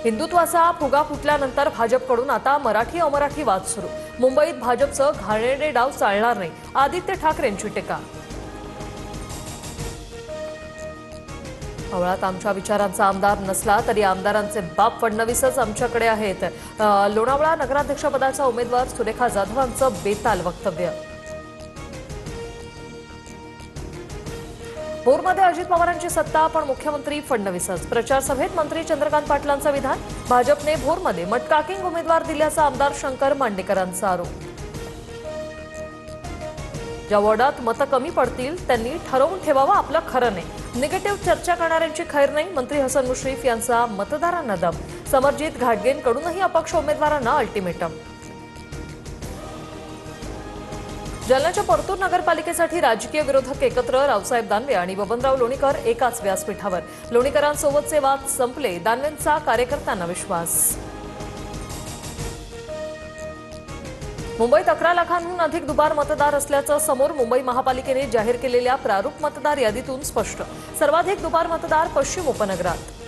हिंदुत्वाचा फुगा फुटल्यानंतर भाजपकडून आता मराठी अमराठी वाद सुरू। मुंबईत भाजपचं घाणेरडे डाव चालणार नाही, आदित्य ठाकरेंची टीका। आवळात आमच्या विचारांचा आमदार नसला तरी आमदारांचे बाप फडणवीसच आमच्याकडे आहेत। लोणावळा नगराध्यक्षपदाचा उमेदवार सुरेखा जाधवांचं बेताल वक्तव्य। भोरमध्ये अजित पवारांची सत्ता पण मुख्यमंत्री फडणवीसच। प्रचार सभेत मंत्री चंद्रकांत पाटलांचं विधान। भाजपने भोरमध्ये मटकाकिंग उमेदवार दिल्याचा आमदार शंकर मांडेकरांचा आरोप। ज्या वॉर्डात मतं कमी पडतील त्यांनी ठरवून ठेवावं, आपलं खरं नाही। निगेटिव्ह चर्चा करणाऱ्यांची खैर नाही, मंत्री हसन मुश्रीफ यांचा मतदारांना दम। समरजित घाटगेंकडूनही अपक्ष उमेदवारांना अल्टिमेटम। जालन्याच्या परतूर नगरपालिकेसाठी राजकीय विरोधक एकत्र। रावसाहेब दानवे आणि बबनराव लोणीकर एकाच व्यासपीठावर। लोणीकरांसोबतचे वाद संपले, दानवेंचा कार्यकर्त्यांना विश्वास। मुंबईत 11 लाखांहून अधिक दुबार मतदार असल्याचं समोर। मुंबई महापालिकेने जाहीर केलेल्या प्रारूप मतदार यादीतून स्पष्ट। सर्वाधिक दुबार मतदार पश्चिम उपनगरात।